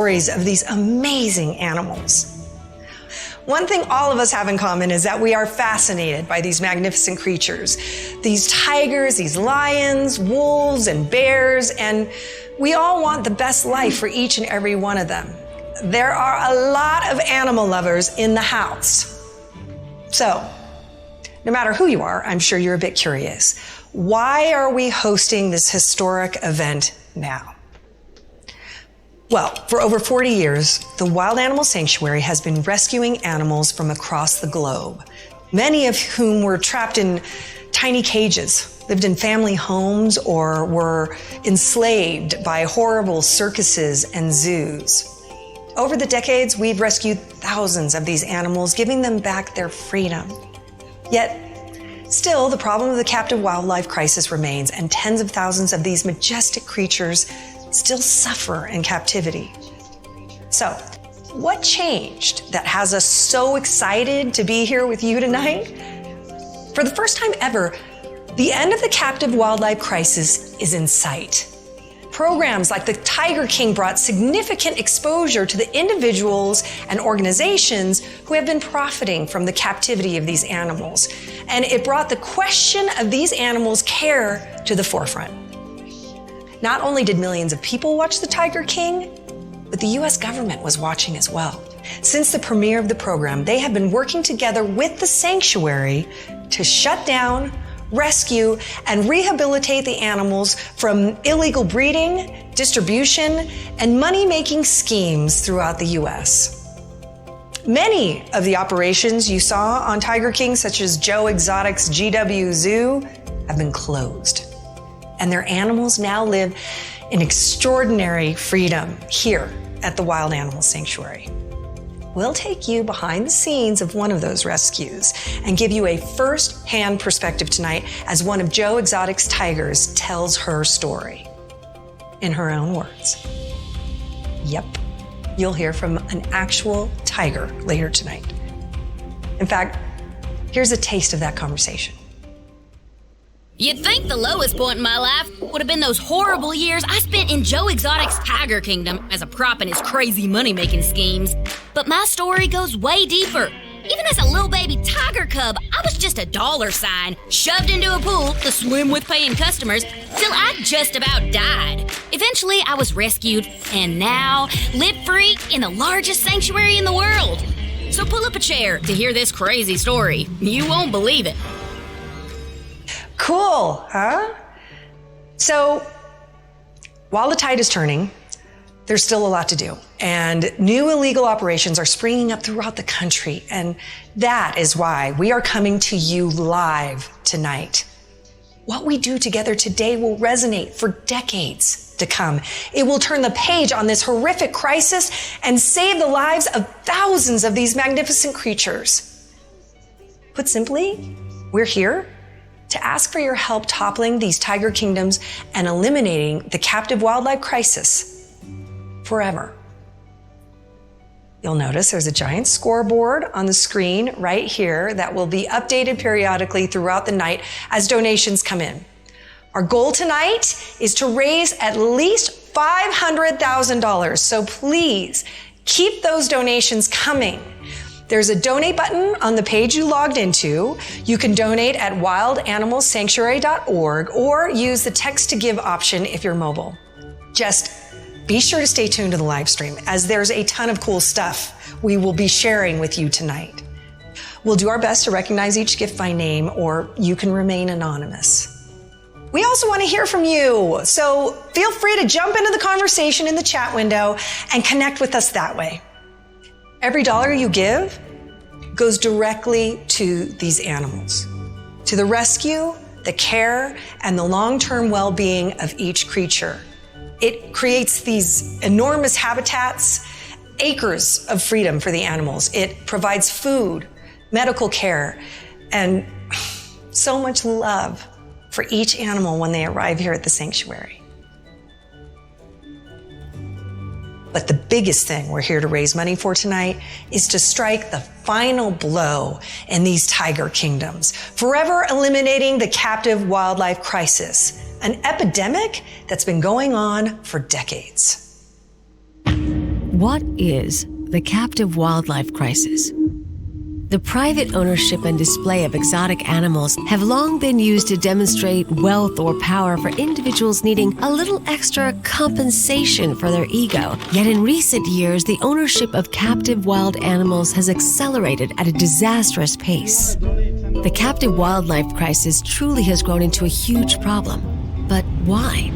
Stories of these amazing animals. One thing all of us have in common is that we are fascinated by these magnificent creatures. These tigers, these lions, wolves, and bears, and we all want the best life for each and every one of them. There are a lot of animal lovers in the house. So, no matter who you are, I'm sure you're a bit curious. Why are we hosting this historic event now? Well, for over 40 years, the Wild Animal Sanctuary has been rescuing animals from across the globe, many of whom were trapped in tiny cages, lived in family homes, or were enslaved by horrible circuses and zoos. Over the decades, we've rescued thousands of these animals, giving them back their freedom. Yet, still, the problem of the captive wildlife crisis remains, and tens of thousands of these majestic creatures still suffer in captivity. So, what changed that has us so excited to be here with you tonight? For the first time ever, the end of the captive wildlife crisis is in sight. Programs like the Tiger King brought significant exposure to the individuals and organizations who have been profiting from the captivity of these animals. And it brought the question of these animals' care to the forefront. Not only did millions of people watch the Tiger King, but the US government was watching as well. Since the premiere of the program, they have been working together with the sanctuary to shut down, rescue, and rehabilitate the animals from illegal breeding, distribution, and money-making schemes throughout the US. Many of the operations you saw on Tiger King, such as Joe Exotic's GW Zoo, have been closed. And their animals now live in extraordinary freedom here at the Wild Animal Sanctuary. We'll take you behind the scenes of one of those rescues and give you a first-hand perspective tonight as one of Joe Exotic's tigers tells her story in her own words. Yep, you'll hear from an actual tiger later tonight. In fact, here's a taste of that conversation. You'd think the lowest point in my life would have been those horrible years I spent in Joe Exotic's Tiger Kingdom as a prop in his crazy money-making schemes. But my story goes way deeper. Even as a little baby tiger cub, I was just a dollar sign, shoved into a pool to swim with paying customers, till I just about died. Eventually, I was rescued, and now live free in the largest sanctuary in the world. So pull up a chair to hear this crazy story. You won't believe it. Cool, huh? So, while the tide is turning, there's still a lot to do. And new illegal operations are springing up throughout the country. And that is why we are coming to you live tonight. What we do together today will resonate for decades to come. It will turn the page on this horrific crisis and save the lives of thousands of these magnificent creatures. Put simply, we're here to ask for your help toppling these tiger kingdoms and eliminating the captive wildlife crisis forever. You'll notice there's a giant scoreboard on the screen right here that will be updated periodically throughout the night as donations come in. Our goal tonight is to raise at least $500,000, so please keep those donations coming. There's a donate button on the page you logged into. You can donate at wildanimalsanctuary.org or use the text to give option if you're mobile. Just be sure to stay tuned to the live stream as there's a ton of cool stuff we will be sharing with you tonight. We'll do our best to recognize each gift by name, or you can remain anonymous. We also want to hear from you, so feel free to jump into the conversation in the chat window and connect with us that way. Every dollar you give goes directly to these animals, to the rescue, the care, and the long-term well-being of each creature. It creates these enormous habitats, acres of freedom for the animals. It provides food, medical care, and so much love for each animal when they arrive here at the sanctuary. But the biggest thing we're here to raise money for tonight is to strike the final blow in these tiger kingdoms, forever eliminating the captive wildlife crisis, an epidemic that's been going on for decades. What is the captive wildlife crisis? The private ownership and display of exotic animals have long been used to demonstrate wealth or power for individuals needing a little extra compensation for their ego. Yet in recent years, the ownership of captive wild animals has accelerated at a disastrous pace. The captive wildlife crisis truly has grown into a huge problem. But why?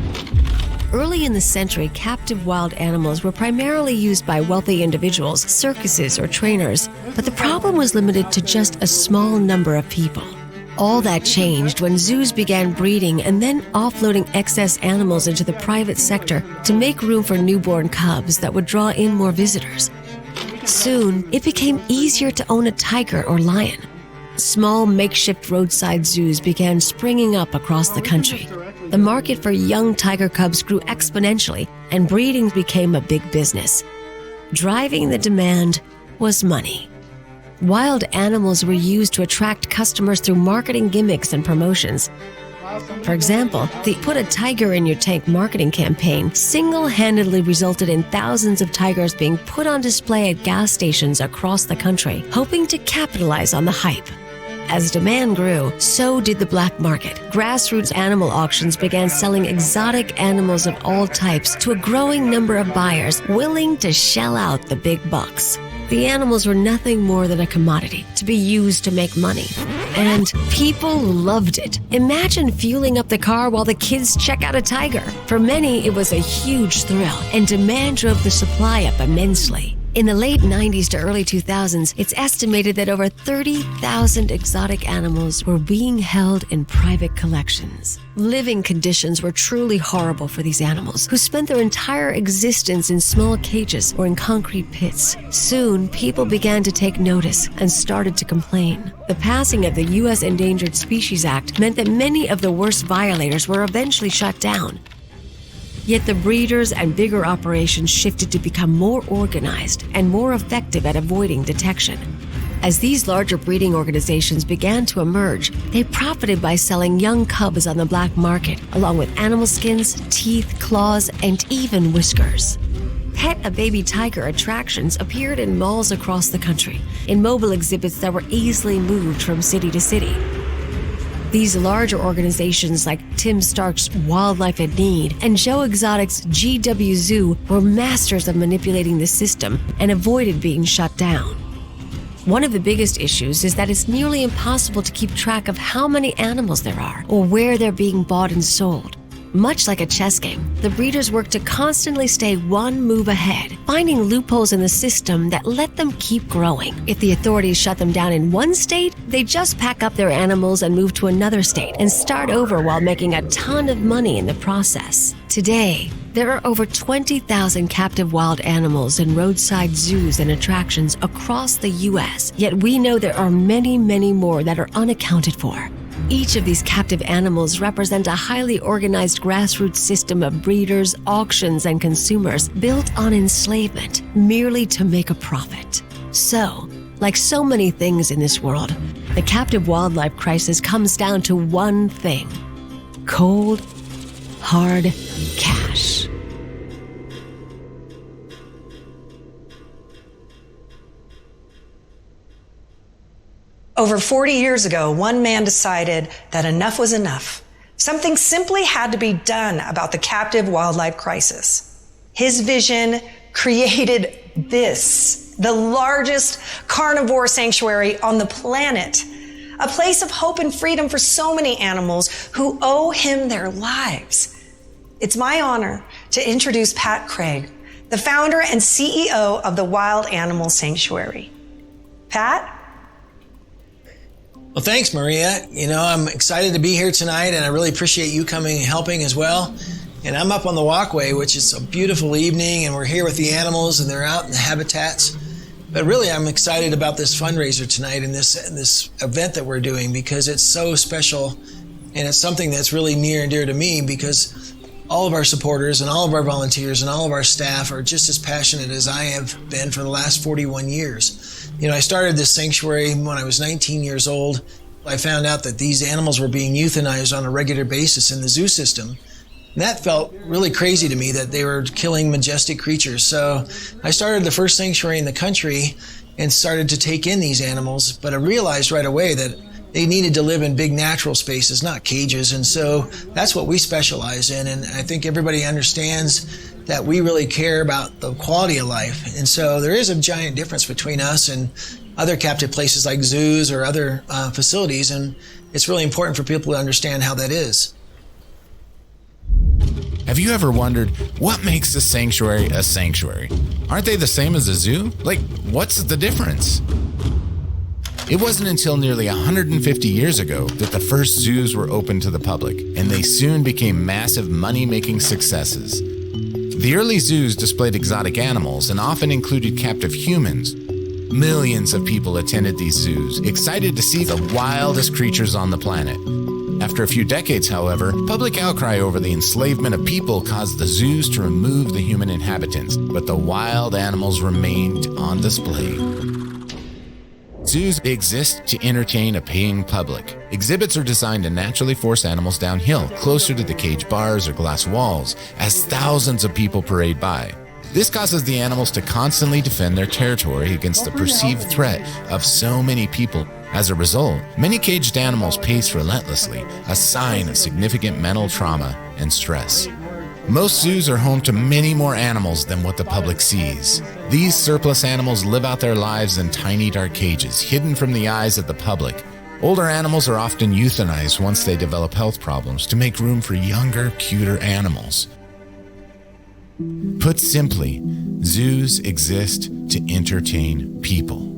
Early in the century, captive wild animals were primarily used by wealthy individuals, circuses, or trainers, but the problem was limited to just a small number of people. All that changed when zoos began breeding and then offloading excess animals into the private sector to make room for newborn cubs that would draw in more visitors. Soon, it became easier to own a tiger or lion. Small makeshift roadside zoos began springing up across the country. The market for young tiger cubs grew exponentially, and breeding became a big business. Driving the demand was money. Wild animals were used to attract customers through marketing gimmicks and promotions. For example, the Put a Tiger in Your Tank marketing campaign single-handedly resulted in thousands of tigers being put on display at gas stations across the country, hoping to capitalize on the hype. As demand grew, so did the black market. Grassroots animal auctions began selling exotic animals of all types to a growing number of buyers willing to shell out the big bucks. The animals were nothing more than a commodity to be used to make money. And people loved it. Imagine fueling up the car while the kids check out a tiger. For many, it was a huge thrill, and demand drove the supply up immensely. In the late 90s to early 2000s, it's estimated that over 30,000 exotic animals were being held in private collections. Living conditions were truly horrible for these animals, who spent their entire existence in small cages or in concrete pits. Soon, people began to take notice and started to complain. The passing of the U.S. Endangered Species Act meant that many of the worst violators were eventually shut down. Yet the breeders and bigger operations shifted to become more organized and more effective at avoiding detection. As these larger breeding organizations began to emerge, they profited by selling young cubs on the black market, along with animal skins, teeth, claws, and even whiskers. Pet a Baby Tiger attractions appeared in malls across the country, in mobile exhibits that were easily moved from city to city. These larger organizations like Tim Stark's Wildlife in Need and Joe Exotic's GW Zoo were masters of manipulating the system and avoided being shut down. One of the biggest issues is that it's nearly impossible to keep track of how many animals there are or where they're being bought and sold. Much like a chess game, the breeders work to constantly stay one move ahead, finding loopholes in the system that let them keep growing. If the authorities shut them down in one state, they just pack up their animals and move to another state and start over while making a ton of money in the process. Today, there are over 20,000 captive wild animals in roadside zoos and attractions across the U.S., yet we know there are many, many more that are unaccounted for. Each of these captive animals represent a highly organized grassroots system of breeders, auctions, and consumers built on enslavement merely to make a profit. So, like so many things in this world, the captive wildlife crisis comes down to one thing: cold, hard cash. Over 40 years ago, one man decided that enough was enough. Something simply had to be done about the captive wildlife crisis. His vision created this, the largest carnivore sanctuary on the planet, a place of hope and freedom for so many animals who owe him their lives. It's my honor to introduce Pat Craig, the founder and CEO of the Wild Animal Sanctuary. Pat? Well, thanks, Maria. I'm excited to be here tonight, and I really appreciate you coming and helping as well. And I'm up on the walkway, which is a beautiful evening, and we're here with the animals, and they're out in the habitats. But really, I'm excited about this fundraiser tonight and this event that we're doing, because it's so special, and it's something that's really near and dear to me, because all of our supporters and all of our volunteers and all of our staff are just as passionate as I have been for the last 41 years. I started this sanctuary when I was 19 years old. I found out that these animals were being euthanized on a regular basis in the zoo system. And that felt really crazy to me that they were killing majestic creatures. So I started the first sanctuary in the country and started to take in these animals, but I realized right away that they needed to live in big natural spaces, not cages. And so that's what we specialize in. And I think everybody understands that we really care about the quality of life. And so there is a giant difference between us and other captive places like zoos or other facilities. And it's really important for people to understand how that is. Have you ever wondered what makes a sanctuary a sanctuary? Aren't they the same as a zoo? Like, what's the difference? It wasn't until nearly 150 years ago that the first zoos were open to the public, and they soon became massive money-making successes. The early zoos displayed exotic animals and often included captive humans. Millions of people attended these zoos, excited to see the wildest creatures on the planet. After a few decades, however, public outcry over the enslavement of people caused the zoos to remove the human inhabitants, but the wild animals remained on display. Zoos exist to entertain a paying public. Exhibits are designed to naturally force animals downhill, closer to the cage bars or glass walls, as thousands of people parade by. This causes the animals to constantly defend their territory against the perceived threat of so many people. As a result, many caged animals pace relentlessly, a sign of significant mental trauma and stress. Most zoos are home to many more animals than what the public sees. These surplus animals live out their lives in tiny dark cages, hidden from the eyes of the public. Older animals are often euthanized once they develop health problems to make room for younger, cuter animals. Put simply, zoos exist to entertain people.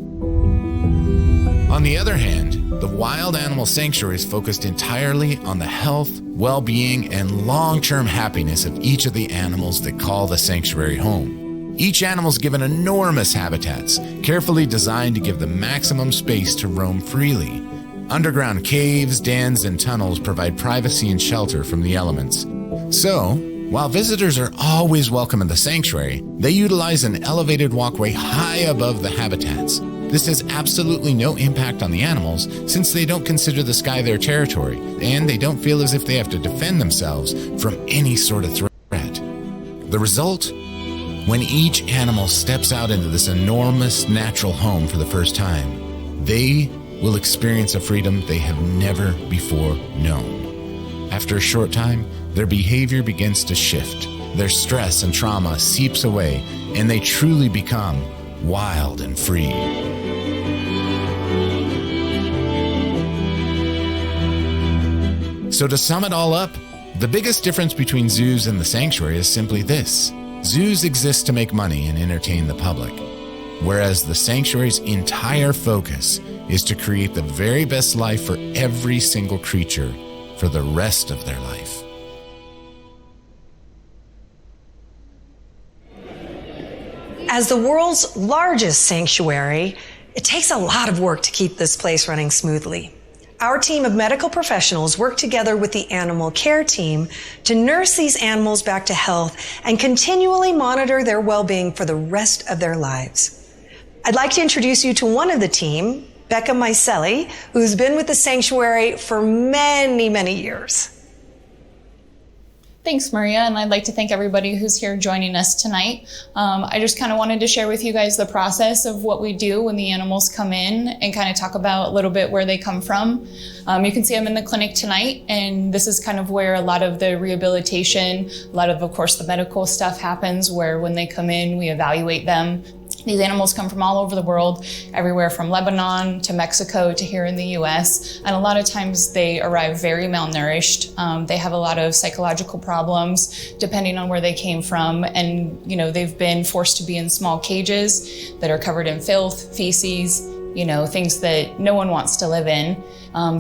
On the other hand, the wild animal sanctuary is focused entirely on the health, well-being, and long-term happiness of each of the animals that call the sanctuary home. Each animal is given enormous habitats, carefully designed to give them maximum space to roam freely. Underground caves, dens, and tunnels provide privacy and shelter from the elements. So, while visitors are always welcome in the sanctuary, they utilize an elevated walkway high above the habitats. This has absolutely no impact on the animals since they don't consider the sky their territory, and they don't feel as if they have to defend themselves from any sort of threat. The result? When each animal steps out into this enormous natural home for the first time, they will experience a freedom they have never before known. After a short time, their behavior begins to shift. Their stress and trauma seeps away, and they truly become wild and free. So to sum it all up, the biggest difference between zoos and the sanctuary is simply this. Zoos exist to make money and entertain the public, whereas the sanctuary's entire focus is to create the very best life for every single creature for the rest of their life. As the world's largest sanctuary, it takes a lot of work to keep this place running smoothly. Our team of medical professionals work together with the animal care team to nurse these animals back to health and continually monitor their well-being for the rest of their lives. I'd like to introduce you to one of the team, Becca Miceli, who's been with the sanctuary for many, many years. Thanks, Maria, and I'd like to thank everybody who's here joining us tonight. I just kind of wanted to share with you guys the process of what we do when the animals come in and kind of talk about a little bit where they come from. You can see I'm in the clinic tonight, and this is kind of where a lot of the rehabilitation, a lot of course, the medical stuff happens, where when they come in, we evaluate them. These animals come from all over the world, everywhere from Lebanon to Mexico to here in the US. And a lot of times they arrive very malnourished. They have a lot of psychological problems depending on where they came from. And, you know, they've been forced to be in small cages that are covered in filth, feces, you know, things that no one wants to live in.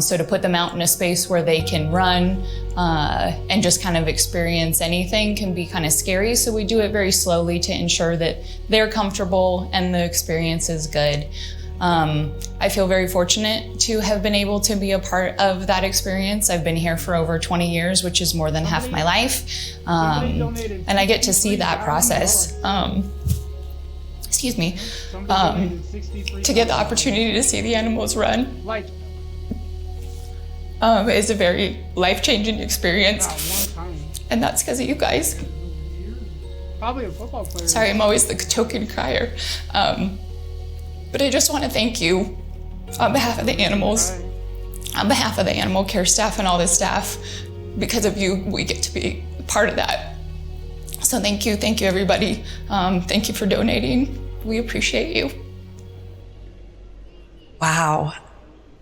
So to put them out in a space where they can run and just kind of experience anything can be kind of scary. So we do it very slowly to ensure that they're comfortable and the experience is good. I feel very fortunate to have been able to be a part of that experience. I've been here for over 20 years, which is more than half my life. And I get to see that process. Excuse me, to get the opportunity to see the animals run is a very life-changing experience. And that's because of you guys. Probably a football player. Sorry, I'm always the token crier. But I just want to thank you on behalf of the animals, on behalf of the animal care staff and all the staff. Because of you, we get to be part of that. So thank you everybody. Thank you for donating. We appreciate you. Wow.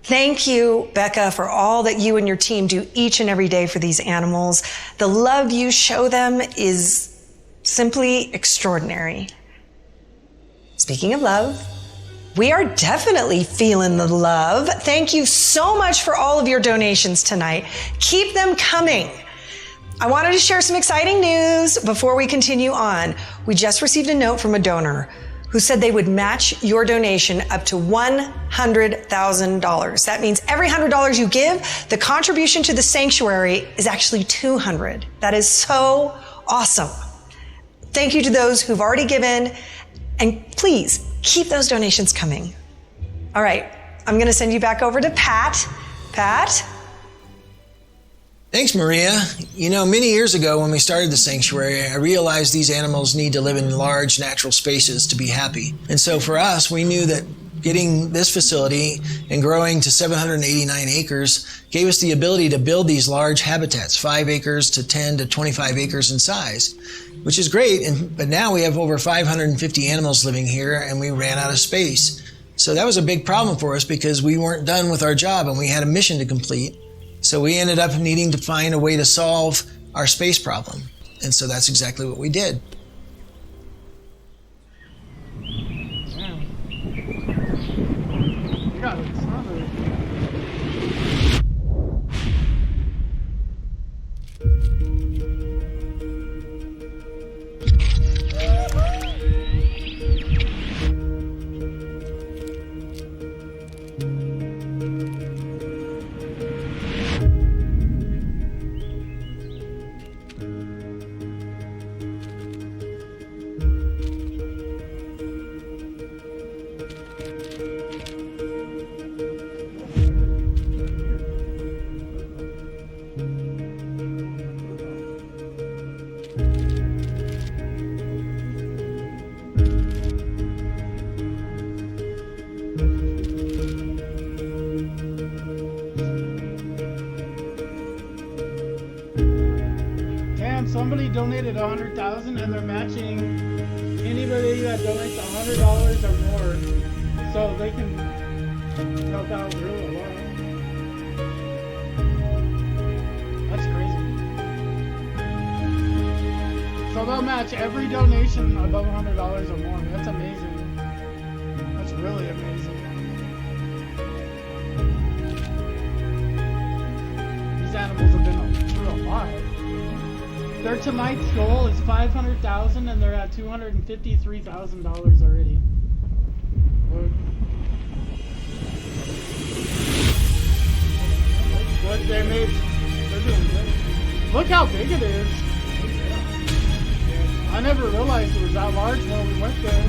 Thank you, Becca, for all that you and your team do each and every day for these animals. The love you show them is simply extraordinary. Speaking of love, we are definitely feeling the love. Thank you so much for all of your donations tonight. Keep them coming. I wanted to share some exciting news before we continue on. We just received a note from a donor who said they would match your donation up to $100,000. That means every $100 you give, the contribution to the sanctuary is actually $200. That is so awesome. Thank you to those who've already given, and please keep those donations coming. All right, I'm gonna send you back over to Pat. Pat? Thanks, Maria. You know, many years ago when we started the sanctuary, I realized these animals need to live in large natural spaces to be happy. And so for us, we knew that getting this facility and growing to 789 acres gave us the ability to build these large habitats, 5 acres to 10 to 25 acres in size, which is great. But now we have over 550 animals living here and we ran out of space. So that was a big problem for us because we weren't done with our job and we had a mission to complete. So we ended up needing to find a way to solve our space problem. And so that's exactly what we did. Somebody donated $100,000 and they're matching anybody that donates $100 or more, so they can help out really well. That's crazy. So they'll match every donation above $100 or more. That's amazing. That's really amazing. These animals have been through a lot. Their tonight's goal is $500,000 and they're at $253,000 already. Look. What they made, they're doing good. Look how big it is. I never realized it was that large when we went there.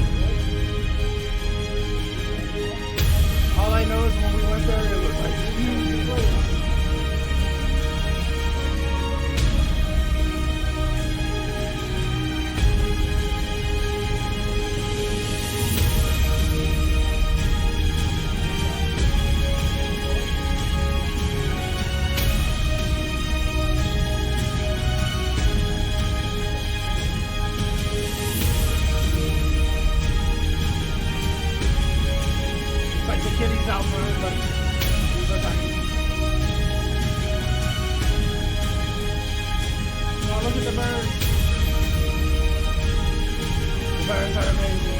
All I know is when we went there, it was like a huge place. Kitties out for everybody. Oh, look at the birds. The birds are amazing.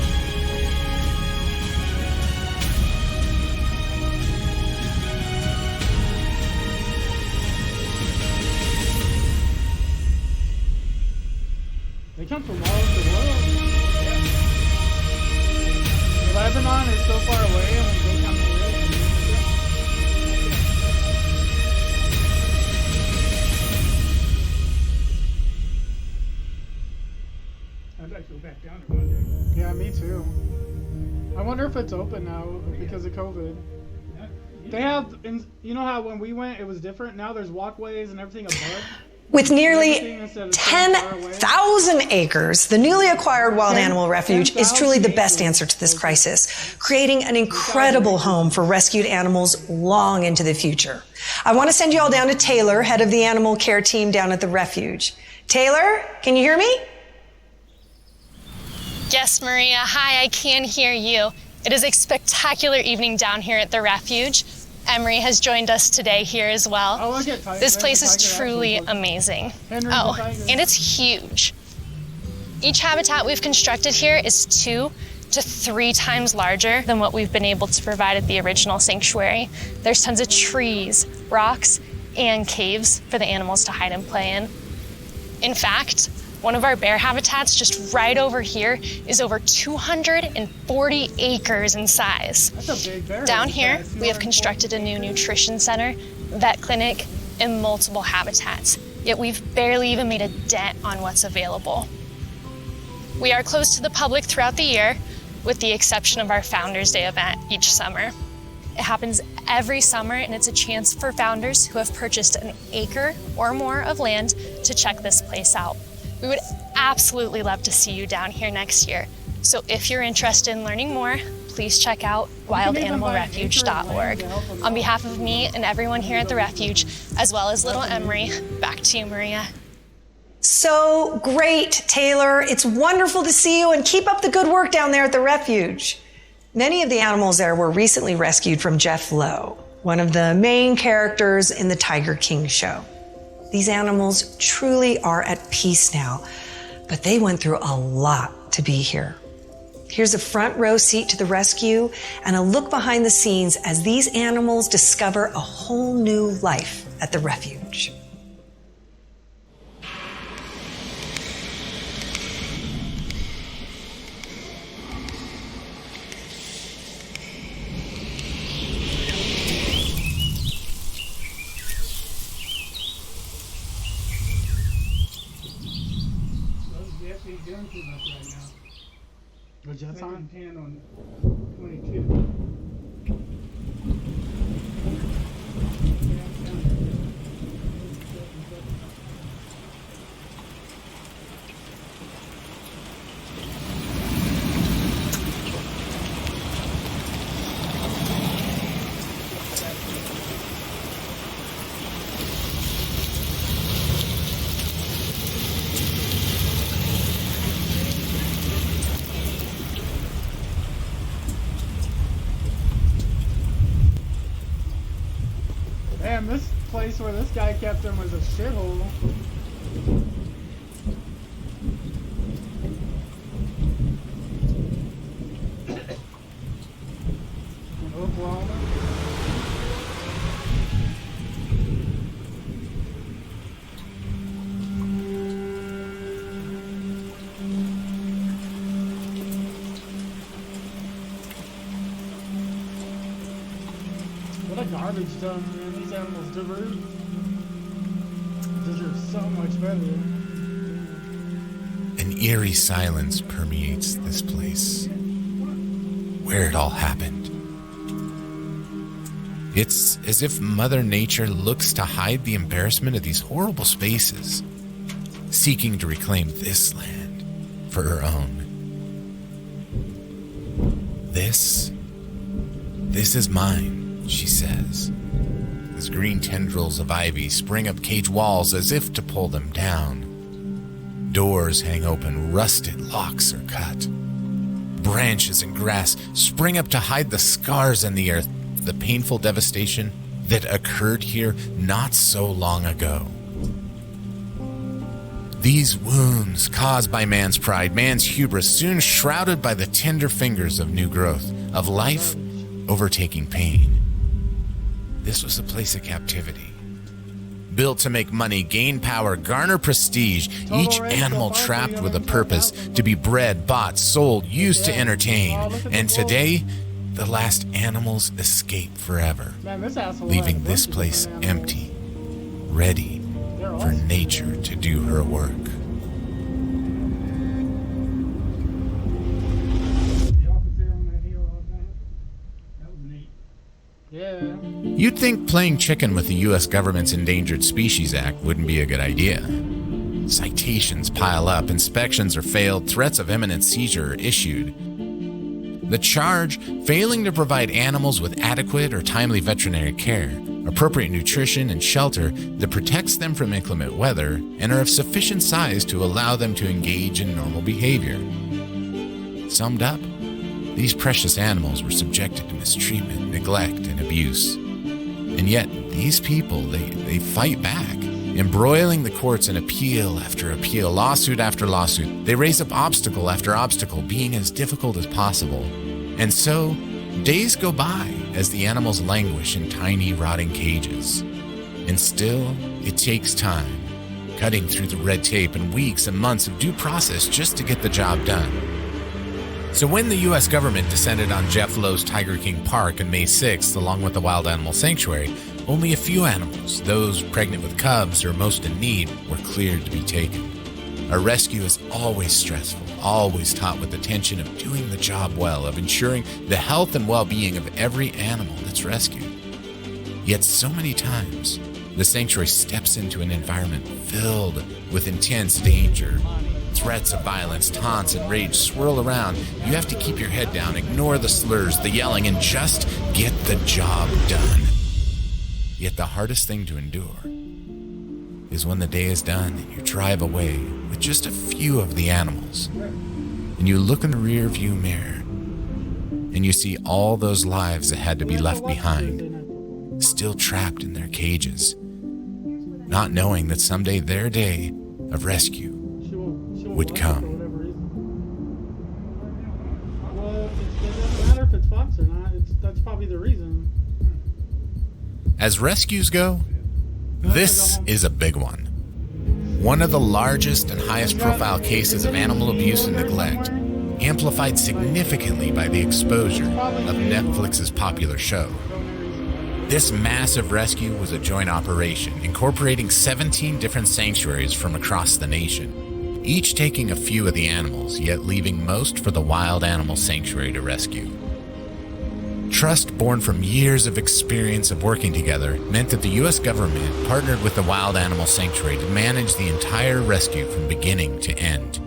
They come from all over the world. Yeah. Lebanon is so far away, and they come here. I'd like to go back down there one day. Yeah, me too. I wonder if it's open now because of COVID. They have, you know how when we went it was different? Now there's walkways and everything above. With nearly Everything instead of so far away. 10,000 acres, the newly acquired Wild Animal Refuge is truly the best 10,000 answer to this crisis, creating an incredible home for rescued animals long into the future. I want to send you all down to Taylor, head of the animal care team down at the refuge. Taylor, can you hear me? Yes, Maria. Hi, I can hear you. It is a spectacular evening down here at the refuge. Emery has joined us today here as well. Oh, look at Tiger. This place There's a is tiger truly actually. amazing. Henry the Oh, tiger. and it's huge. Each habitat we've constructed here is 2 to 3 times larger than what we've been able to provide at the original sanctuary. There's tons of trees, rocks, and caves for the animals to hide and play in. In fact, one of our bear habitats just right over here is over 240 acres in size. That's a big bear. Down here, habitat. we have constructed a new nutrition center, vet clinic, and multiple habitats, yet we've barely even made a dent on what's available. We are closed to the public throughout the year, with the exception of our Founders Day event each summer. It happens every summer, and it's a chance for founders who have purchased an acre or more of land to check this place out. We would absolutely love to see you down here next year. So if you're interested in learning more, please check out wildanimalrefuge.org. On behalf of me and everyone here at the refuge, as well as little Emery, back to you, Maria. So great, Taylor. It's wonderful to see you, and keep up the good work down there at the refuge. Many of the animals there were recently rescued from Jeff Lowe, one of the main characters in the Tiger King show. These animals truly are at peace now, but they went through a lot to be here. Here's a front row seat to the rescue and a look behind the scenes as these animals discover a whole new life at the refuge. He's doing too much right now. What's that Second time? 10 on 22. Damn, this place where this guy kept him was a shithole. Oklahoma. What a garbage dump, man. These animals deserve so much better. An eerie silence permeates this place, where it all happened. It's as if Mother Nature looks to hide the embarrassment of these horrible spaces, seeking to reclaim this land for her own. This is mine, she says, as green tendrils of ivy spring up cage walls as if to pull them down. Doors hang open, rusted locks are cut. Branches and grass spring up to hide the scars in the earth, the painful devastation that occurred here not so long ago. These wounds caused by man's pride, man's hubris, soon shrouded by the tender fingers of new growth, of life overtaking pain. This was a place of captivity. Built to make money, gain power, garner prestige, each animal trapped with a purpose to be bred, bought, sold, used to entertain. And today, the last animals escape forever, Man, this asshole leaving had a this bunch of place different animals. empty, ready They're for awesome. nature to do her work. The officer on that hill all the time. That was neat. Yeah. You'd think playing chicken with the U.S. government's Endangered Species Act wouldn't be a good idea. Citations pile up, inspections are failed, threats of imminent seizure are issued. The charge, failing to provide animals with adequate or timely veterinary care, appropriate nutrition, and shelter that protects them from inclement weather and are of sufficient size to allow them to engage in normal behavior. Summed up, these precious animals were subjected to mistreatment, neglect, and abuse. And yet, these people, they fight back, embroiling the courts in appeal after appeal, lawsuit after lawsuit. They raise up obstacle after obstacle, being as difficult as possible. And so, days go by as the animals languish in tiny, rotting cages. And still, it takes time, cutting through the red tape and weeks and months of due process just to get the job done. So when the U.S. government descended on Jeff Lowe's Tiger King Park on May 6th, along with the Wild Animal Sanctuary, only a few animals, those pregnant with cubs or most in need, were cleared to be taken. A rescue is always stressful, always taught with the tension of doing the job well, of ensuring the health and well-being of every animal that's rescued. Yet so many times, the sanctuary steps into an environment filled with intense danger. Threats of violence, taunts, and rage swirl around. You have to keep your head down, ignore the slurs, the yelling, and just get the job done. Yet the hardest thing to endure is when the day is done and you drive away with just a few of the animals. And you look in the rear view mirror and you see all those lives that had to be left behind, still trapped in their cages, not knowing that someday their day of rescue would come. Well, it doesn't matter if it's fox or not. That's probably the reason. As rescues go, this is a big one. One of the largest and highest profile cases of animal abuse and neglect, amplified significantly by the exposure of Netflix's popular show. This massive rescue was a joint operation incorporating 17 different sanctuaries from across the nation, each taking a few of the animals, yet leaving most for the Wild Animal Sanctuary to rescue. Trust born from years of experience of working together meant that the U.S. government partnered with the Wild Animal Sanctuary to manage the entire rescue from beginning to end.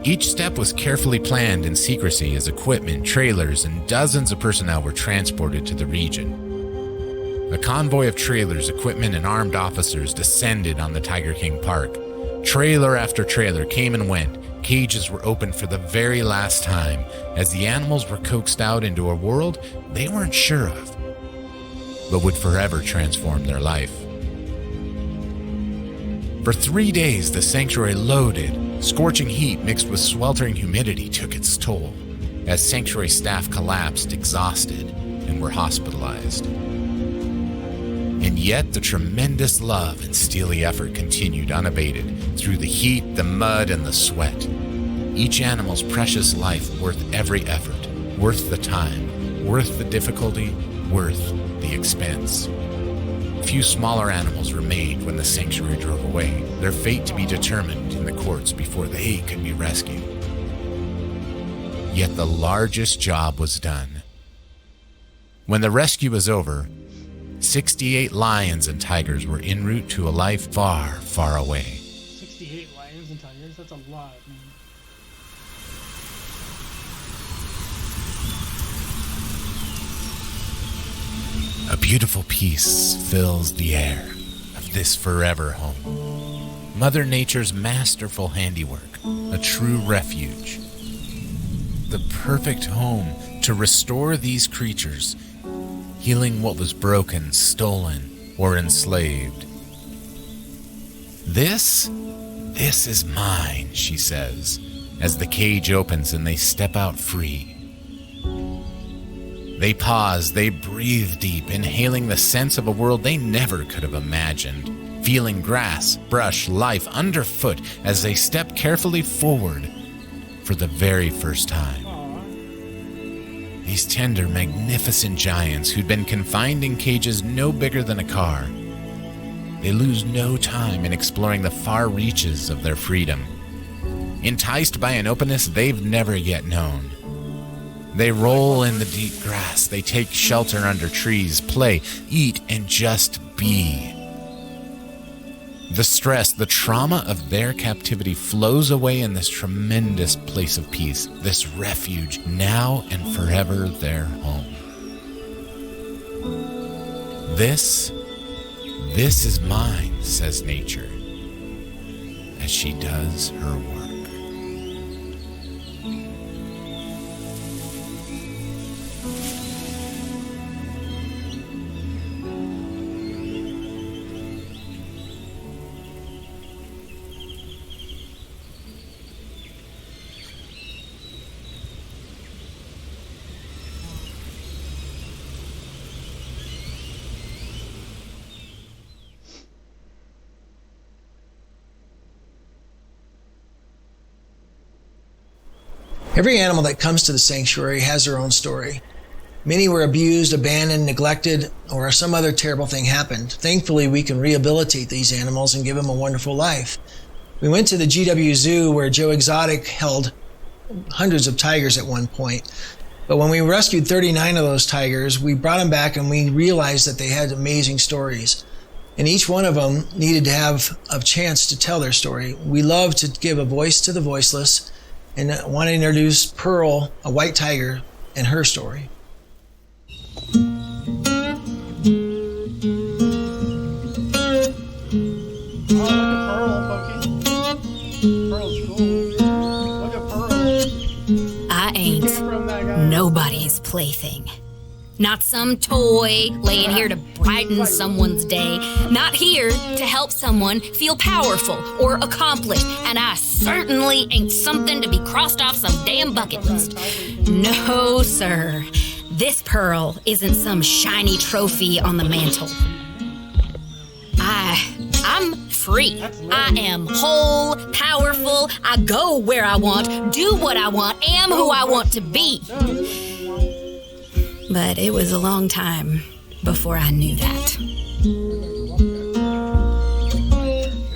Each step was carefully planned in secrecy as equipment, trailers, and dozens of personnel were transported to the region. A convoy of trailers, equipment, and armed officers descended on the Tiger King Park. Trailer after trailer came and went. Cages were opened for the very last time as the animals were coaxed out into a world they weren't sure of, but would forever transform their life. For 3 days, the sanctuary loaded. Scorching heat mixed with sweltering humidity took its toll as sanctuary staff collapsed, exhausted, and were hospitalized. And yet the tremendous love and steely effort continued unabated through the heat, the mud, and the sweat. Each animal's precious life worth every effort, worth the time, worth the difficulty, worth the expense. Few smaller animals remained when the sanctuary drove away, their fate to be determined in the courts before they could be rescued. Yet the largest job was done. When the rescue was over, 68 lions and tigers were en route to a life far, far away. 68 lions and tigers? That's a lot, man. A beautiful peace fills the air of this forever home. Mother Nature's masterful handiwork, a true refuge. The perfect home to restore these creatures, healing what was broken, stolen, or enslaved. This is mine, she says, as the cage opens and they step out free. They pause, they breathe deep, inhaling the sense of a world they never could have imagined, feeling grass, brush, life underfoot as they step carefully forward for the very first time. These tender, magnificent giants who'd been confined in cages no bigger than a car, they lose no time in exploring the far reaches of their freedom, enticed by an openness they've never yet known. They roll in the deep grass. They take shelter under trees, play, eat, and just be. The stress, the trauma of their captivity flows away in this tremendous place of peace, this refuge, now and forever their home. This is mine, says nature, as she does her work. Every animal that comes to the sanctuary has their own story. Many were abused, abandoned, neglected, or some other terrible thing happened. Thankfully, we can rehabilitate these animals and give them a wonderful life. We went to the GW Zoo where Joe Exotic held hundreds of tigers at one point. But when we rescued 39 of those tigers, we brought them back and we realized that they had amazing stories. And each one of them needed to have a chance to tell their story. We love to give a voice to the voiceless, and I want to introduce Pearl, a white tiger, and her story. I ain't nobody's plaything. Not some toy laying here to brighten someone's day. Not here to help someone feel powerful or accomplished. And I certainly ain't something to be crossed off some damn bucket list. No, sir. This pearl isn't some shiny trophy on the mantle. I'm free. I am whole, powerful. I go where I want, do what I want, am who I want to be. But it was a long time before I knew that.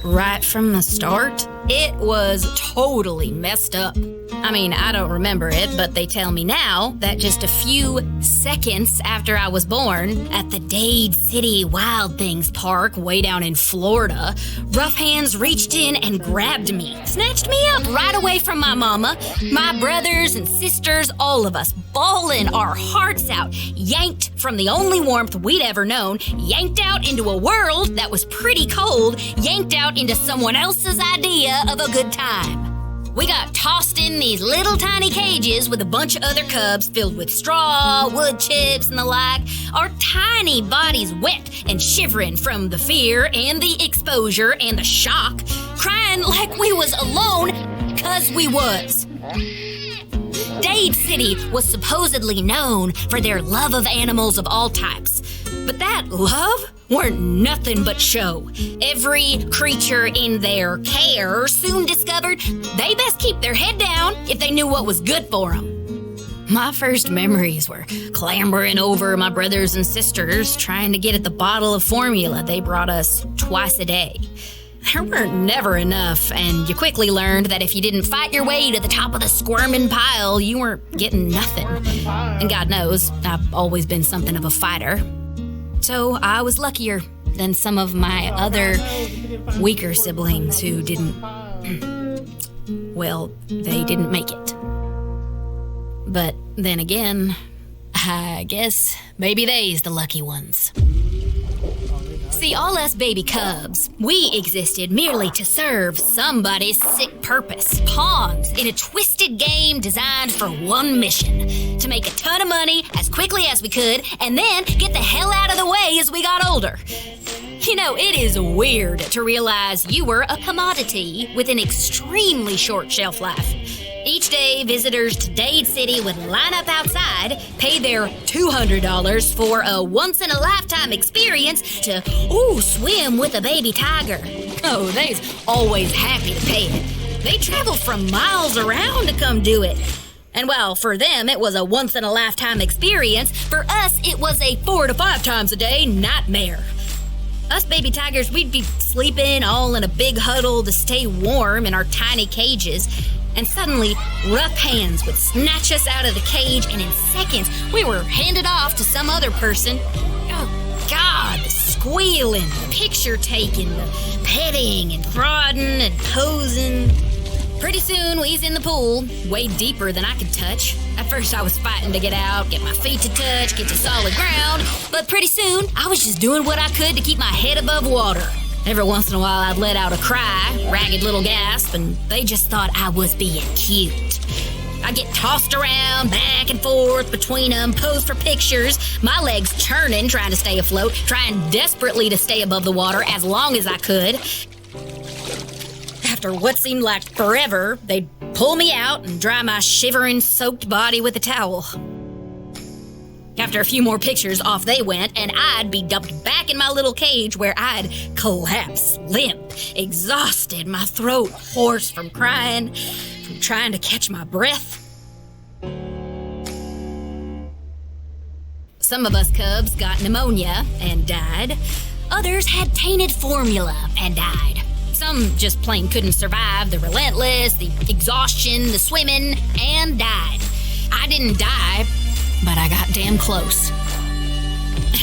Right from the start, it was totally messed up. I mean, I don't remember it, but they tell me now that just a few seconds after I was born, at the Dade City Wild Things Park way down in Florida, rough hands reached in and grabbed me, snatched me up right away from my mama, my brothers and sisters, all of us, bawling our hearts out, yanked from the only warmth we'd ever known, yanked out into a world that was pretty cold, yanked out into someone else's idea of a good time. We got tossed in these little tiny cages with a bunch of other cubs filled with straw, wood chips, and the like, our tiny bodies wet and shivering from the fear and the exposure and the shock, crying like we was alone, 'cause we was. Dade City was supposedly known for their love of animals of all types, but that love weren't nothing but show. Every creature in their care soon discovered they best keep their head down if they knew what was good for them. My first memories were clambering over my brothers and sisters trying to get at the bottle of formula they brought us twice a day. There weren't never enough, and you quickly learned that if you didn't fight your way to the top of the squirming pile, you weren't getting nothing. And God knows, I've always been something of a fighter. So I was luckier than some of my other weaker siblings who didn't, well, they didn't make it. But then again, I guess maybe they's the lucky ones. See, all us baby cubs, we existed merely to serve somebody's sick purpose. Pawns in a twisted game designed for one mission: to make a ton of money as quickly as we could and then get the hell out of the way as we got older. You know, it is weird to realize you were a commodity with an extremely short shelf life. Each day, visitors to Dade City would line up outside, pay their $200 for a once-in-a-lifetime experience to, swim with a baby tiger. Oh, they's always happy to pay it. They travel from miles around to come do it. And while for them it was a once-in-a-lifetime experience, for us it was a 4 to 5 times a day nightmare. Us baby tigers, we'd be sleeping all in a big huddle to stay warm in our tiny cages. And suddenly, rough hands would snatch us out of the cage, and in seconds, we were handed off to some other person. Oh, God, the squealing, the picture taking, the petting and prodding and posing. Pretty soon, we was in the pool, way deeper than I could touch. At first, I was fighting to get out, get my feet to touch, get to solid ground. But pretty soon, I was just doing what I could to keep my head above water. Every once in a while, I'd let out a cry, ragged little gasp, and they just thought I was being cute. I'd get tossed around, back and forth between them, pose for pictures, my legs churning, trying to stay afloat, trying desperately to stay above the water as long as I could. After what seemed like forever, they'd pull me out and dry my shivering, soaked body with a towel. After a few more pictures, off they went, and I'd be dumped back in my little cage where I'd collapse, limp, exhausted, my throat hoarse from crying, from trying to catch my breath. Some of us cubs got pneumonia and died. Others had tainted formula and died. Some just plain couldn't survive the relentless, the exhaustion, the swimming, and died. I didn't die, but I got damn close.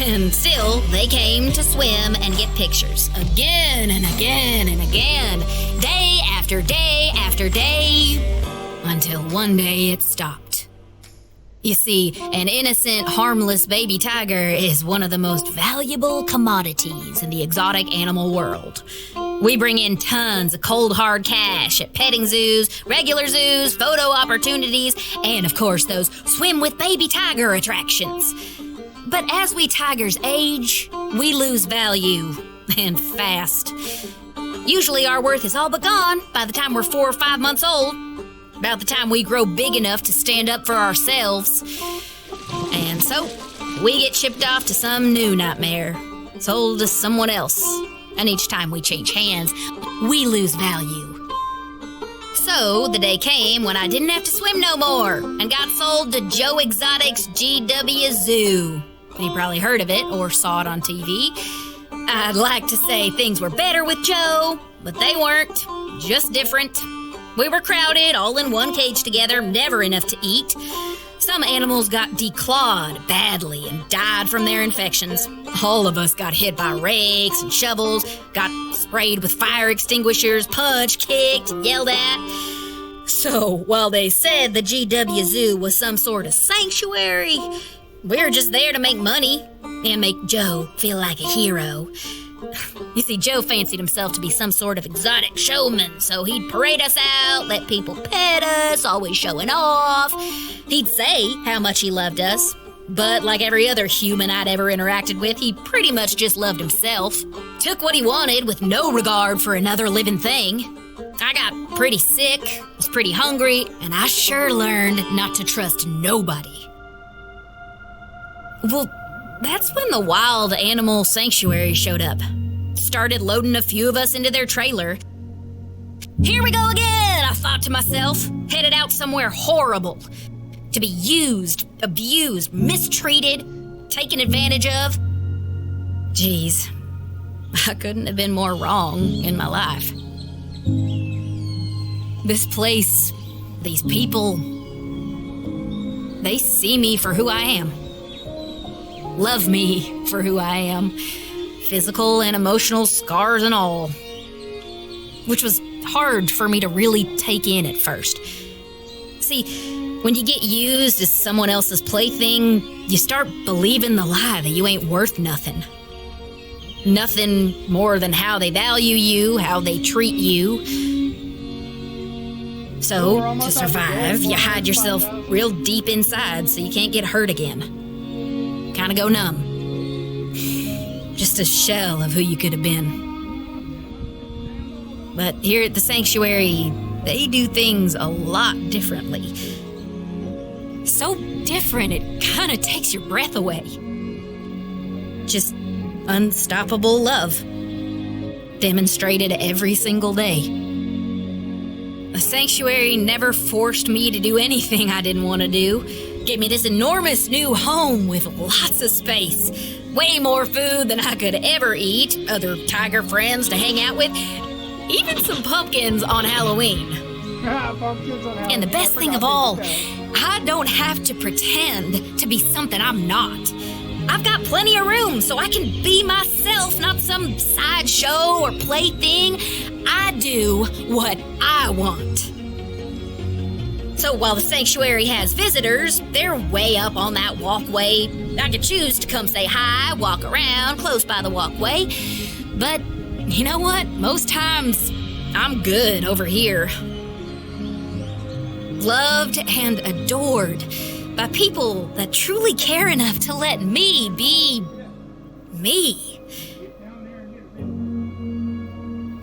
And still, they came to swim and get pictures. Again and again and again. Day after day after day. Until one day it stopped. You see, an innocent, harmless baby tiger is one of the most valuable commodities in the exotic animal world. We bring in tons of cold, hard cash at petting zoos, regular zoos, photo opportunities, and of course those swim with baby tiger attractions. But as we tigers age, we lose value, and fast. Usually our worth is all but gone by the time we're 4 or 5 months old, about the time we grow big enough to stand up for ourselves. And so, we get shipped off to some new nightmare, sold to someone else. And each time we change hands, we lose value. So, the day came when I didn't have to swim no more and got sold to Joe Exotic's GW Zoo. You probably heard of it or saw it on TV. I'd like to say things were better with Joe, but they weren't, just different. We were crowded, all in one cage together, never enough to eat. Some animals got declawed badly and died from their infections. All of us got hit by rakes and shovels, got sprayed with fire extinguishers, punched, kicked, and yelled at. So, while they said the GW Zoo was some sort of sanctuary, we were just there to make money and make Joe feel like a hero. You see, Joe fancied himself to be some sort of exotic showman, so he'd parade us out, let people pet us, always showing off. He'd say how much he loved us, but like every other human I'd ever interacted with, he pretty much just loved himself. Took what he wanted with no regard for another living thing. I got pretty sick, was pretty hungry, and I sure learned not to trust nobody. Well, that's when the Wild Animal Sanctuary showed up. Started loading a few of us into their trailer. Here we go again, I thought to myself, headed out somewhere horrible. To be used, abused, mistreated, taken advantage of. Geez, I couldn't have been more wrong in my life. This place, these people, they see me for who I am. Love me for who I am, physical and emotional scars and all, which was hard for me to really take in at first. See, when you get used as someone else's plaything, you start believing the lie that you ain't worth nothing. Nothing more than how they value you, how they treat you. So, to survive, you hide yourself real deep inside so you can't get hurt again. Kind of go numb. Just a shell of who you could have been. But here at the sanctuary, they do things a lot differently. So different, it kind of takes your breath away. Just unstoppable love. Demonstrated every single day. The sanctuary never forced me to do anything I didn't want to do. Gave me this enormous new home with lots of space. Way more food than I could ever eat. Other tiger friends to hang out with. Even some pumpkins on Halloween. Pumpkins on Halloween. And the best I thing of forgot all, they did that. I don't have to pretend to be something I'm not. I've got plenty of room so I can be myself, not some sideshow or plaything. I do what I want. So while the sanctuary has visitors, they're way up on that walkway. I could choose to come say hi, walk around close by the walkway. But you know what? Most times, I'm good over here. Loved and adored by people that truly care enough to let me be me.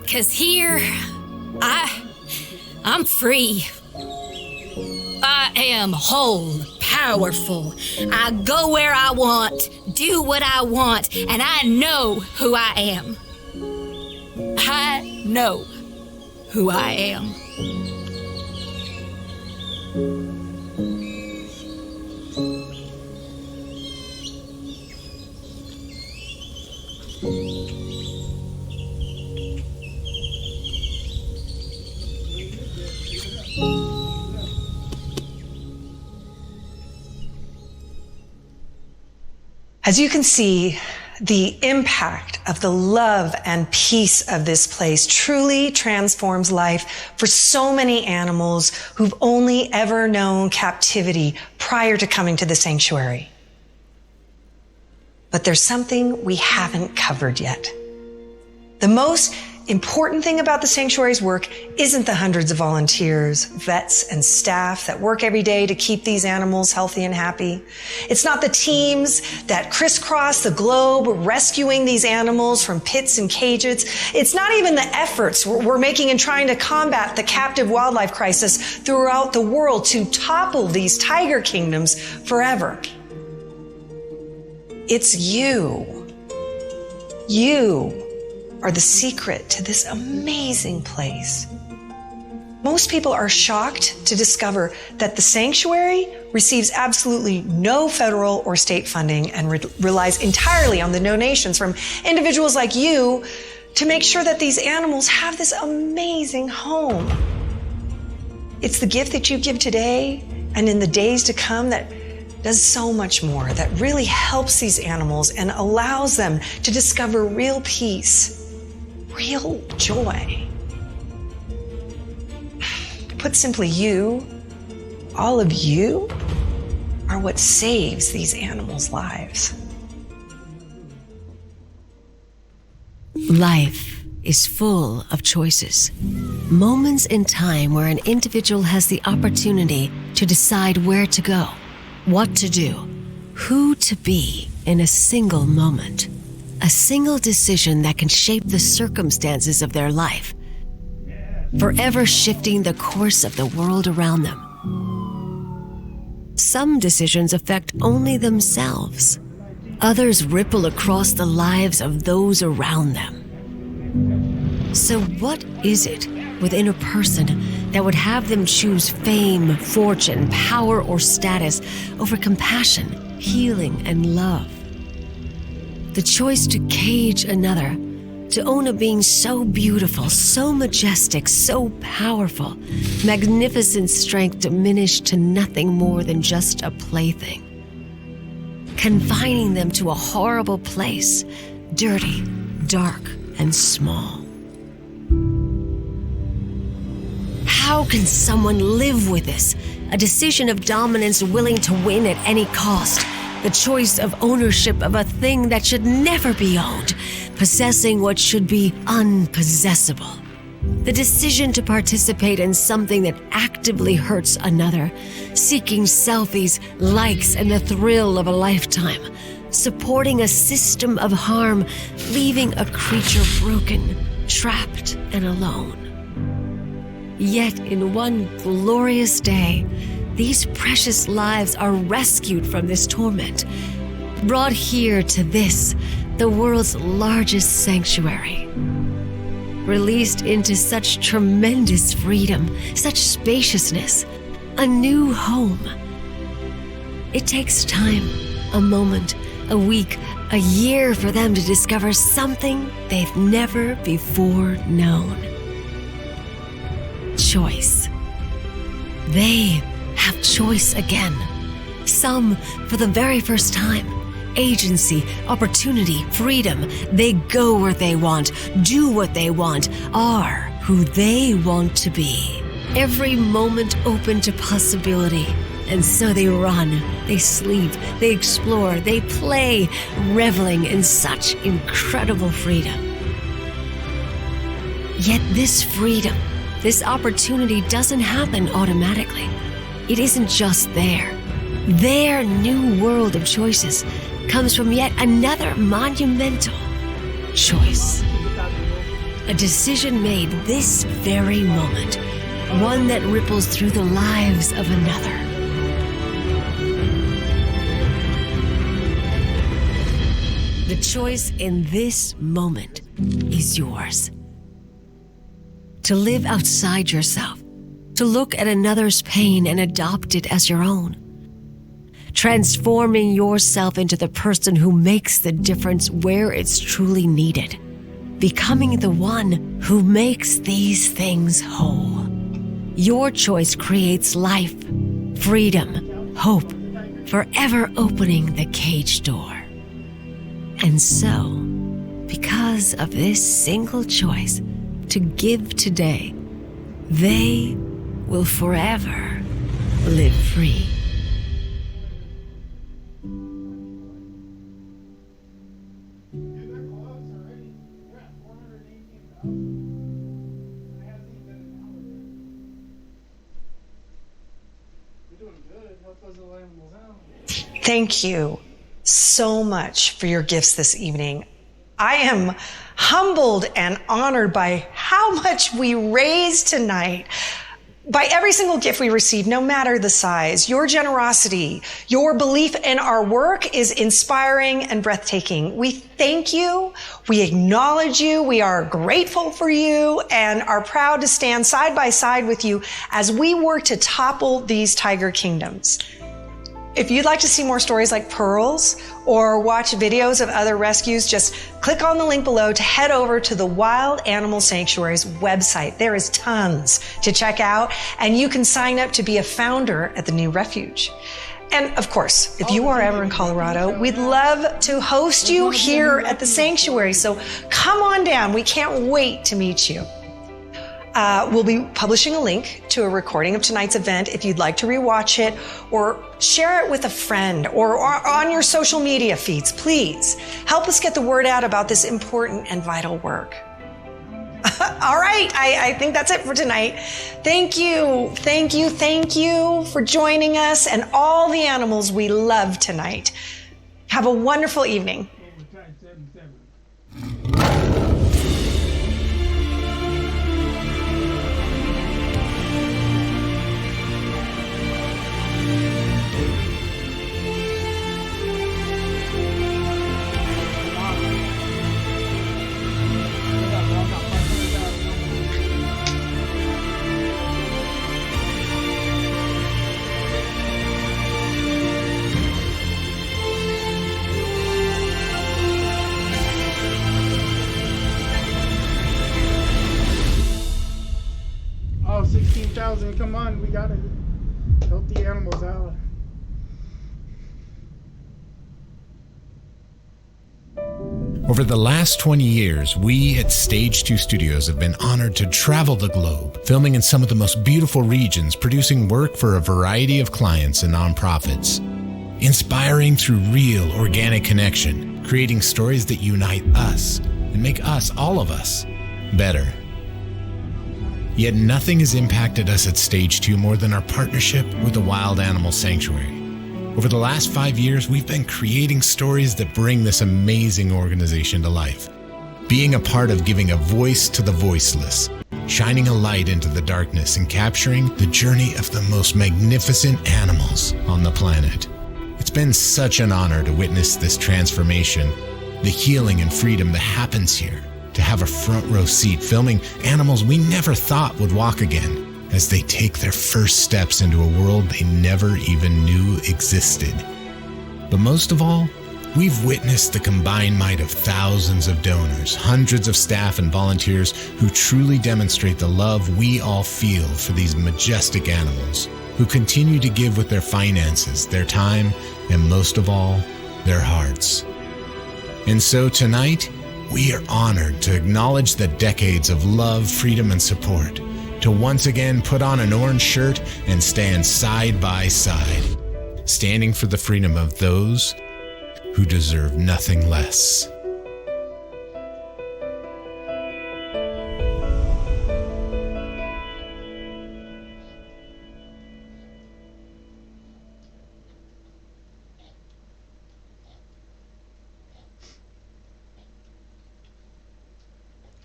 'Cause here, I'm free. I am whole, powerful. I go where I want, do what I want, and I know who I am. I know who I am. As you can see, the impact of the love and peace of this place truly transforms life for so many animals who've only ever known captivity prior to coming to the sanctuary. But there's something we haven't covered yet. The most important thing about the sanctuary's work isn't the hundreds of volunteers, vets, and staff that work every day to keep these animals healthy and happy. It's not the teams that crisscross the globe rescuing these animals from pits and cages. It's not even the efforts we're making in trying to combat the captive wildlife crisis throughout the world to topple these tiger kingdoms forever. It's you. You are the secret to this amazing place. Most people are shocked to discover that the sanctuary receives absolutely no federal or state funding and relies entirely on the donations from individuals like you to make sure that these animals have this amazing home. It's the gift that you give today and in the days to come that does so much more, that really helps these animals and allows them to discover real peace, real joy. Put simply, you, all of you, are what saves these animals' lives. Life is full of choices. Moments in time where an individual has the opportunity to decide where to go, what to do, who to be in a single moment. A single decision that can shape the circumstances of their life, forever shifting the course of the world around them. Some decisions affect only themselves. Others ripple across the lives of those around them. So what is it within a person that would have them choose fame, fortune, power, or status over compassion, healing, and love? The choice to cage another, to own a being so beautiful, so majestic, so powerful, magnificent strength diminished to nothing more than just a plaything. Confining them to a horrible place, dirty, dark, and small. How can someone live with this? A decision of dominance willing to win at any cost. The choice of ownership of a thing that should never be owned, possessing what should be unpossessable. The decision to participate in something that actively hurts another, seeking selfies, likes, and the thrill of a lifetime, supporting a system of harm, leaving a creature broken, trapped, and alone. Yet in one glorious day, these precious lives are rescued from this torment, brought here to this, the world's largest sanctuary. Released into such tremendous freedom, such spaciousness, a new home. It takes time, a moment, a week, a year for them to discover something they've never before known. Choice. They have choice again. Some for the very first time. Agency, opportunity, freedom. They go where they want, do what they want, are who they want to be. Every moment open to possibility. And so they run, they sleep, they explore, they play, reveling in such incredible freedom. Yet this freedom, this opportunity doesn't happen automatically. It isn't just there. Their new world of choices comes from yet another monumental choice. A decision made this very moment, one that ripples through the lives of another. The choice in this moment is yours. To live outside yourself, to look at another's pain and adopt it as your own. Transforming yourself into the person who makes the difference where it's truly needed. Becoming the one who makes these things whole. Your choice creates life, freedom, hope, forever opening the cage door. And so, because of this single choice to give today, they will forever live free. Thank you so much for your gifts this evening. I am humbled and honored by how much we raised tonight. By every single gift we receive, no matter the size, your generosity, your belief in our work is inspiring and breathtaking. We thank you. We acknowledge you. We are grateful for you and are proud to stand side by side with you as we work to topple these tiger kingdoms. If you'd like to see more stories like Pearl's or watch videos of other rescues, just click on the link below to head over to the Wild Animal Sanctuary's website. There is tons to check out, and you can sign up to be a founder at the new refuge. And of course, if you are ever in Colorado, we'd love to host you here at the sanctuary. So come on down. We can't wait to meet you. We'll be publishing a link to a recording of tonight's event if you'd like to rewatch it or share it with a friend or on your social media feeds. Please help us get the word out about this important and vital work. All right, I think that's it for tonight. Thank you for joining us and all the animals we love tonight. Have a wonderful evening. Oh, 16,000, come on, we gotta help the animals out. Over the last 20 years, we at Stage 2 Studios have been honored to travel the globe, filming in some of the most beautiful regions, producing work for a variety of clients and nonprofits, inspiring through real, organic connection, creating stories that unite us and make us, all of us, better. Yet nothing has impacted us at Stage 2 more than our partnership with the Wild Animal Sanctuary. Over the last 5 years, we've been creating stories that bring this amazing organization to life. Being a part of giving a voice to the voiceless, shining a light into the darkness and capturing the journey of the most magnificent animals on the planet. It's been such an honor to witness this transformation, the healing and freedom that happens here, to have a front row seat filming animals we never thought would walk again as they take their first steps into a world they never even knew existed. But most of all, we've witnessed the combined might of thousands of donors, hundreds of staff and volunteers who truly demonstrate the love we all feel for these majestic animals. who continue to give with their finances, their time, and most of all, their hearts. And so tonight, we are honored to acknowledge the decades of love, freedom, and support, to once again put on an orange shirt and stand side by side, standing for the freedom of those who deserve nothing less.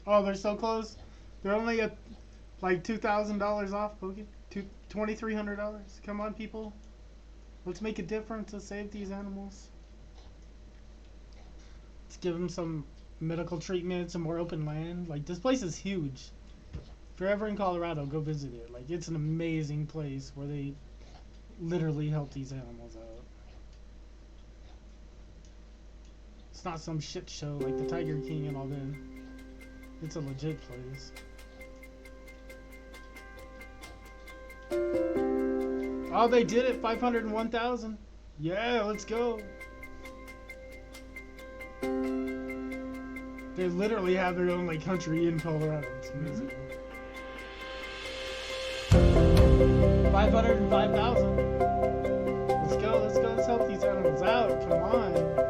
Oh, they're so close. They're only at like $2,000 off, Pokey. $2,300. Come on, people. Let's make a difference to save these animals. Let's give them some medical treatment, some more open land. Like, this place is huge. If you're ever in Colorado, go visit it. Like, it's an amazing place where they literally help these animals out. It's not some shit show like the Tiger King and all that. It's a legit place. Oh, they did it! 501,000. Yeah, let's go. They literally have their own like country in Colorado. It's amazing. 505,000. Let's go. Let's go. Let's help these animals out. Come on.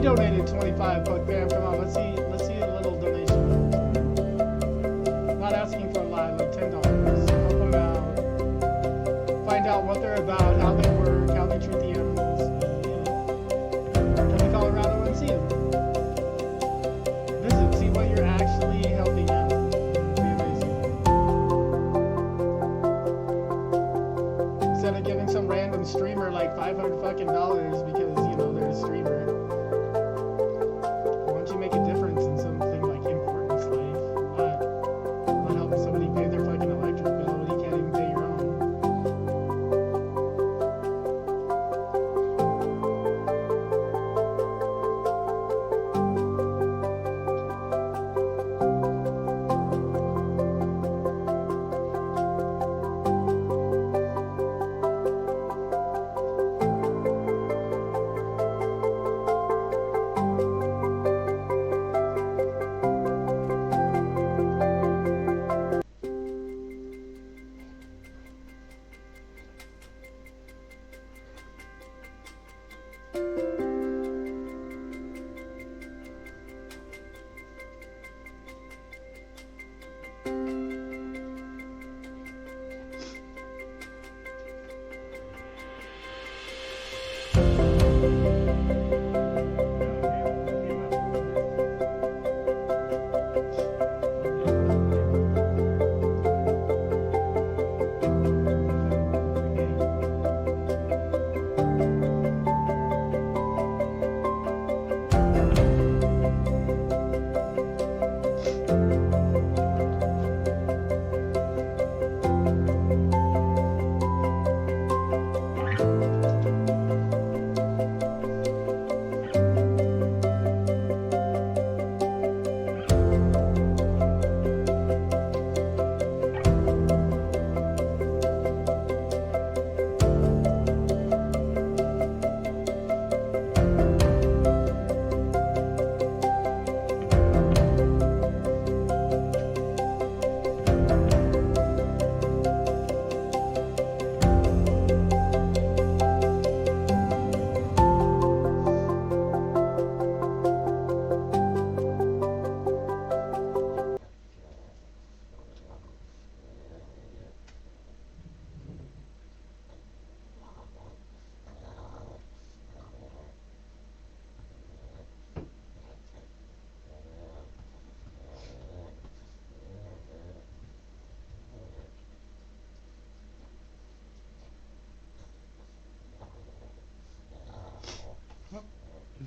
Donated 25, but fam, come on, let's see a little donation. Not asking for a lot, like $10. Help them out. Find out what they're about, how they work, how they treat the animals. Come to Colorado and see them. Visit, see what you're actually helping out. It'd be amazing. Instead of giving some random streamer like $500 fucking dollars because you know they're a streamer. Make a difference in something like importance life. Not helping somebody pay their fucking electric bill when you can't even pay your own.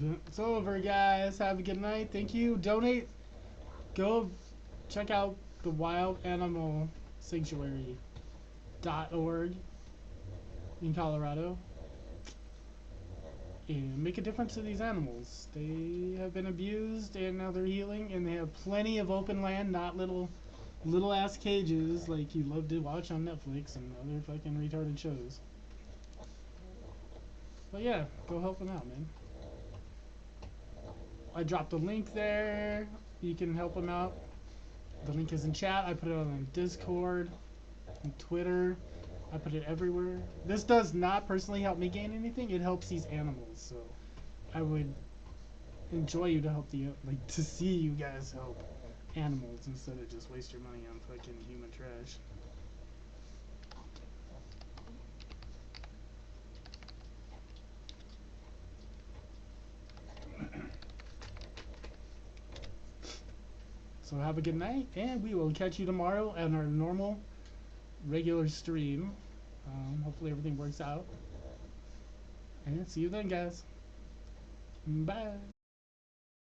It's over, guys. Have a good night. Thank you. Donate. Go check out the Wild Animal Sanctuary.org in Colorado and make a difference to these animals. They have been abused and now they're healing, and they have plenty of open land, not little ass cages like you love to watch on Netflix and other fucking retarded shows. But yeah, go help them out, man. I dropped a link there. You can help them out. The link is in chat. I put it on Discord, on Twitter. I put it everywhere. This does not personally help me gain anything. It helps these animals. So I would enjoy you to help to see you guys help animals instead of just waste your money on fucking human trash. So have a good night, and we will catch you tomorrow on our normal, regular stream. Hopefully everything works out. And see you then, guys. Bye.